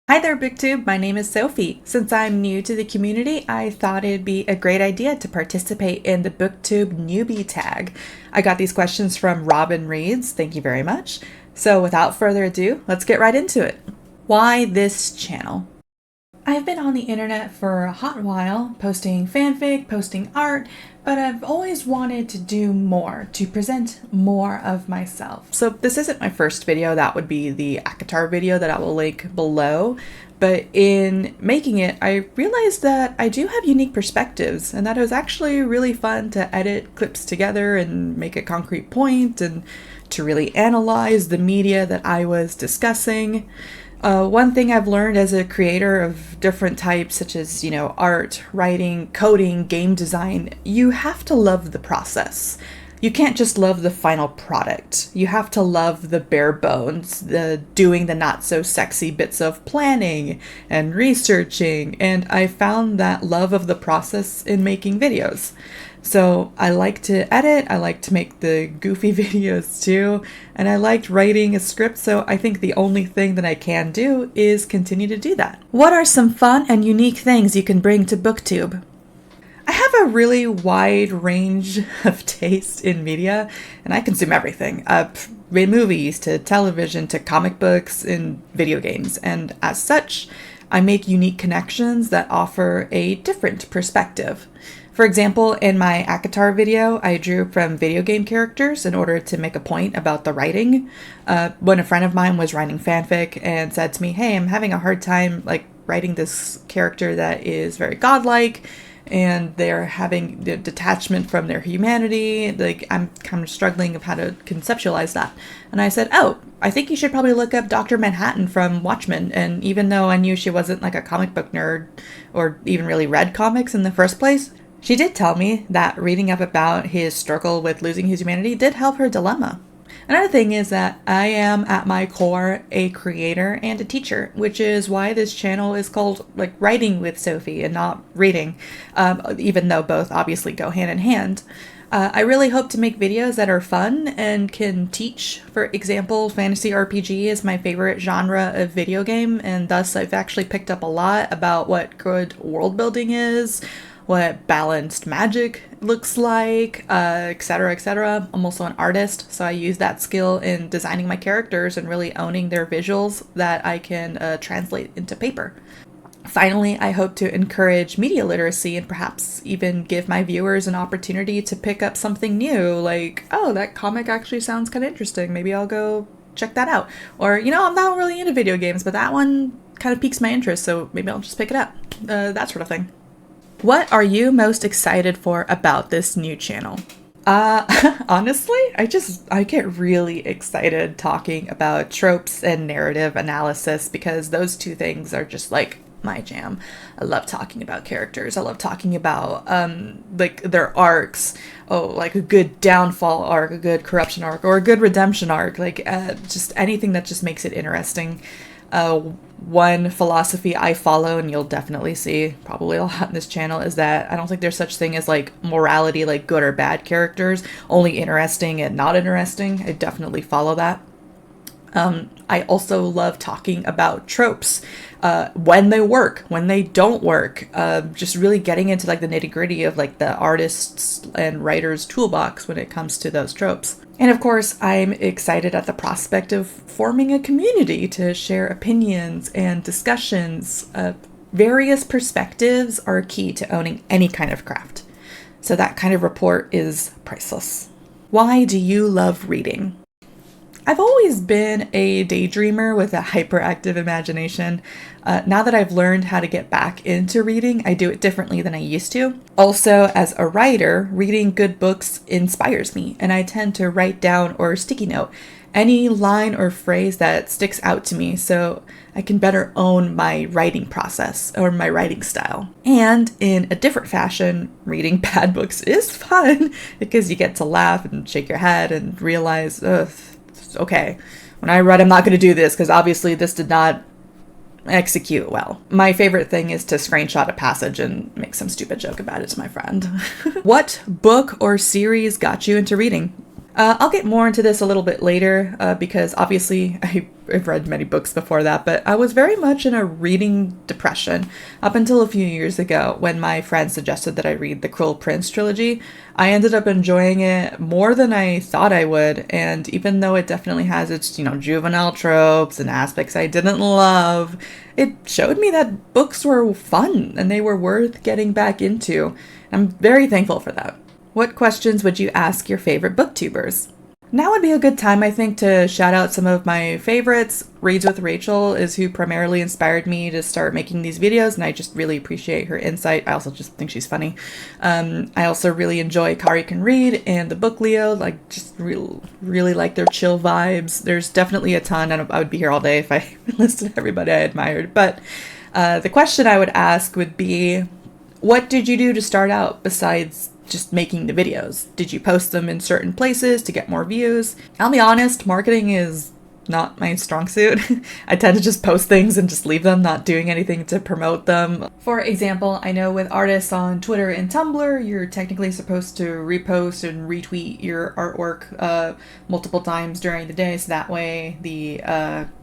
Hi there, BookTube. My name is Sophie. Since I'm new to the community, I thought it'd be a great idea to participate in the BookTube Newbie Tag. I got these questions from Robin Reeds. Thank you very much. So without further ado, let's get right into it. Why this channel? I've been on the internet for a hot while, posting fanfic, posting art, but I've always wanted to do more, to present more of myself. So this isn't my first video, that would be the Akatar video that I will link below, but in making it, I realized that I do have unique perspectives and that it was actually really fun to edit clips together and make a concrete point and to really analyze the media that I was discussing. One thing I've learned as a creator of different types, such as, art, writing, coding, game design, you have to love the process. You can't just love the final product. You have to love the bare bones, the doing the not so sexy bits of planning and researching. And I found that love of the process in making videos. So I like to edit, I like to make the goofy videos too, and I liked writing a script, so I think the only thing that I can do is continue to do that. What are some fun and unique things you can bring to BookTube? I have a really wide range of taste in media, and I consume everything, movies to television to comic books and video games, and as such, I make unique connections that offer a different perspective. For example, in my Akatar video, I drew from video game characters in order to make a point about the writing. When a friend of mine was writing fanfic and said to me, hey, I'm having a hard time writing this character that is very godlike, and they're having the detachment from their humanity. I'm kind of struggling of how to conceptualize that. And I said, oh, I think you should probably look up Dr. Manhattan from Watchmen. And even though I knew she wasn't a comic book nerd or even really read comics in the first place, she did tell me that reading up about his struggle with losing his humanity did help her dilemma. Another thing is that I am at my core a creator and a teacher, which is why this channel is called Writing with Sophie and not reading, even though both obviously go hand in hand. I really hope to make videos that are fun and can teach. For example, fantasy RPG is my favorite genre of video game, and thus I've actually picked up a lot about what good world building is, what balanced magic looks like, etc., etc. I'm also an artist, so I use that skill in designing my characters and really owning their visuals that I can translate into paper. Finally, I hope to encourage media literacy and perhaps even give my viewers an opportunity to pick up something new, like, oh, that comic actually sounds kind of interesting, maybe I'll go check that out. Or, I'm not really into video games, but that one kind of piques my interest, so maybe I'll just pick it up. That sort of thing. What are you most excited for about this new channel? Honestly, I get really excited talking about tropes and narrative analysis because those two things are just my jam. I love talking about characters. I love talking about their arcs. Oh, a good downfall arc, a good corruption arc, or a good redemption arc. Just anything that just makes it interesting. One philosophy I follow, and you'll definitely see probably a lot in this channel, is that I don't think there's such thing as morality, good or bad characters, only interesting and not interesting. I definitely follow that. I also love talking about tropes, when they work, when they don't work, just really getting into the nitty gritty of the artists and writers toolbox when it comes to those tropes. And of course, I'm excited at the prospect of forming a community to share opinions and discussions. Various perspectives are key to owning any kind of craft. So that kind of report is priceless. Why do you love reading? I've always been a daydreamer with a hyperactive imagination. Now that I've learned how to get back into reading, I do it differently than I used to. Also, as a writer, reading good books inspires me, and I tend to write down or sticky note any line or phrase that sticks out to me so I can better own my writing process or my writing style. And in a different fashion, reading bad books is fun because you get to laugh and shake your head and realize, okay, when I read I'm not going to do this because obviously this did not execute well. My favorite thing is to screenshot a passage and make some stupid joke about it to my friend. What book or series got you into reading? I'll get more into this a little bit later because obviously I've read many books before that, but I was very much in a reading depression up until a few years ago when my friend suggested that I read the Cruel Prince trilogy. I ended up enjoying it more than I thought I would, and even though it definitely has its, juvenile tropes and aspects I didn't love, it showed me that books were fun and they were worth getting back into. I'm very thankful for that. What questions would you ask your favorite booktubers? Now would be a good time, I think, to shout out some of my favorites. Reads with Rachel is who primarily inspired me to start making these videos, and I just really appreciate her insight. I also just think she's funny. I also really enjoy Kari Can Read and the Book Leo, just really like their chill vibes. There's definitely a ton, and I would be here all day if I listed everybody I admired. But the question I would ask would be, what did you do to start out besides just making the videos? Did you post them in certain places to get more views? I'll be honest, marketing is not my strong suit. I tend to just post things and just leave them, not doing anything to promote them. For example, I know with artists on Twitter and Tumblr, you're technically supposed to repost and retweet your artwork multiple times during the day, so that way the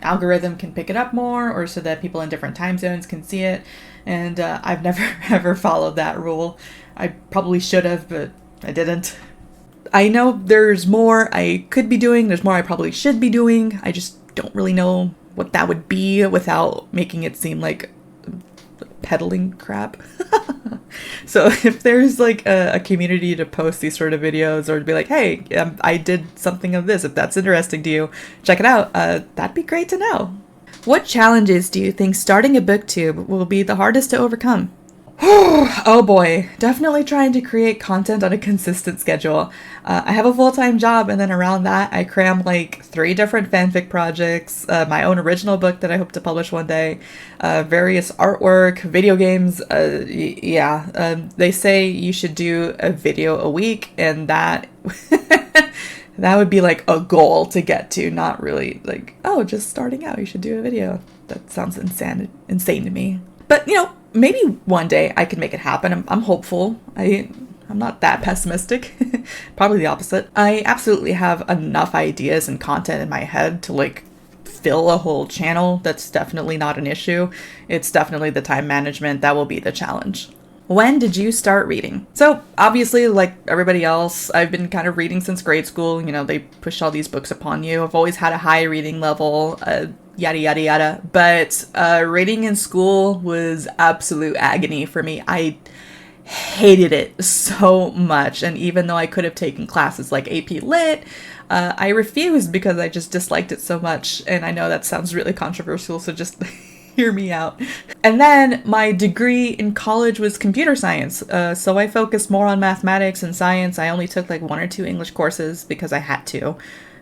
algorithm can pick it up more, or so that people in different time zones can see it. And I've never ever followed that rule. I probably should have, but I didn't. I know there's more I could be doing, there's more I probably should be doing. I just don't really know what that would be without making it seem like peddling crap. So if there's a community to post these sort of videos, or to be like, hey, I did something of this, if that's interesting to you, check it out, that'd be great to know. What challenges do you think starting a booktube will be the hardest to overcome? Oh boy, definitely trying to create content on a consistent schedule. I have a full-time job, and then around that I cram 3 different fanfic projects, my own original book that I hope to publish one day, various artwork, video games. They say you should do a video a week, and that that would be a goal to get to, not really just starting out, you should do a video. That sounds insane to me. But maybe one day I could make it happen. I'm hopeful. I'm not that pessimistic. Probably the opposite. I absolutely have enough ideas and content in my head to fill a whole channel. That's definitely not an issue. It's definitely the time management that will be the challenge. When did you start reading? So obviously, like everybody else, I've been kind of reading since grade school. They push all these books upon you. I've always had a high reading level, yada, yada, yada. But reading in school was absolute agony for me. I hated it so much. And even though I could have taken classes like AP Lit, I refused because I just disliked it so much. And I know that sounds really controversial, so just hear me out. And then my degree in college was computer science. So I focused more on mathematics and science. I only took 1 or 2 English courses because I had to,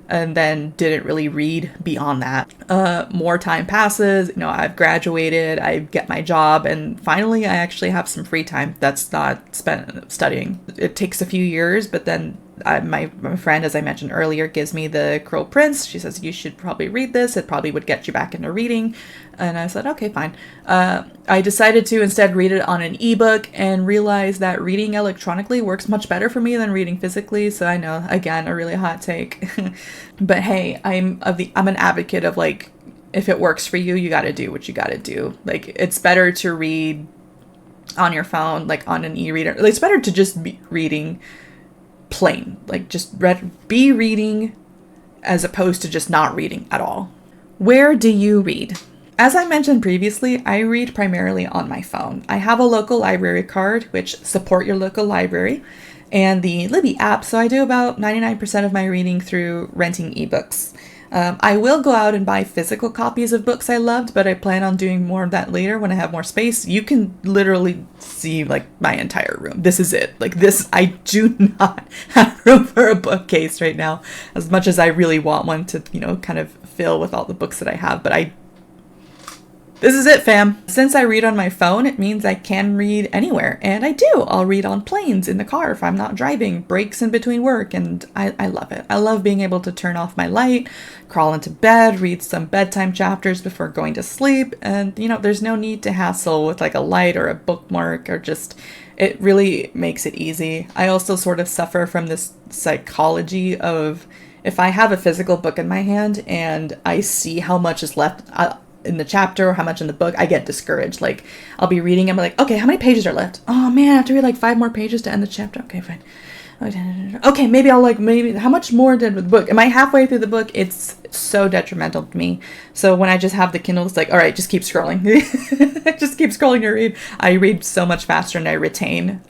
and then didn't really read beyond that. More time passes, I've graduated, I get my job, and finally I actually have some free time that's not spent studying. It takes a few years, but then my friend, as I mentioned earlier, gives me the Cruel Prince. She says, you should probably read this. It probably would get you back into reading. And I said, okay, fine. I decided to instead read it on an ebook and realized that reading electronically works much better for me than reading physically. So I know, again, a really hot take. But hey, I'm an advocate of if it works for you, you got to do what you got to do. It's better to read on your phone, on an e-reader. It's better to just be reading plain, be reading as opposed to just not reading at all. Where do you read? As I mentioned previously, I read primarily on my phone. I have a local library card, which support your local library, and the Libby app, so I do about 99% of my reading through renting ebooks. I will go out and buy physical copies of books I loved, but I plan on doing more of that later when I have more space. You can literally see my entire room. This is it. I do not have room for a bookcase right now, as much as I really want one to, kind of fill with all the books that I have, but this is it, fam. Since I read on my phone, it means I can read anywhere, and I do. I'll read on planes, in the car if I'm not driving, breaks in between work, and I love it. I love being able to turn off my light, crawl into bed, read some bedtime chapters before going to sleep, and there's no need to hassle with a light or a bookmark or just It really makes it easy. I also sort of suffer from this psychology of if I have a physical book in my hand and I see how much is left in the chapter or how much in the book, I get discouraged. Like, I'll be reading, I'm like, okay, how many pages are left? Oh man, I have to read like 5 more pages to end the chapter. Okay, fine. Okay, maybe how much more did the book? Am I halfway through the book? It's so detrimental to me. So when I just have the Kindle, it's like, all right, just keep scrolling. Just keep scrolling to read. I read so much faster and I retain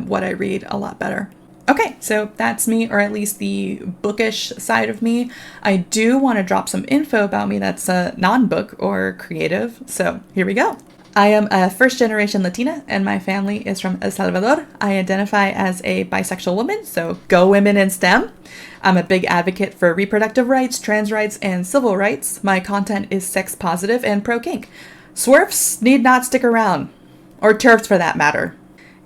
what I read a lot better. Okay, so that's me, or at least the bookish side of me. I do want to drop some info about me that's non-book or creative. So here we go. I am a first-generation Latina, and my family is from El Salvador. I identify as a bisexual woman, so go women in STEM. I'm a big advocate for reproductive rights, trans rights, and civil rights. My content is sex-positive and pro-kink. Swerfs need not stick around, or TERFs for that matter.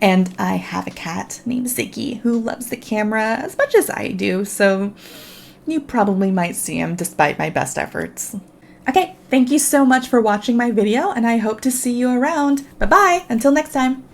And I have a cat named Ziggy who loves the camera as much as I do, so you probably might see him despite my best efforts. Okay, thank you so much for watching my video, and I hope to see you around. Bye-bye, until next time.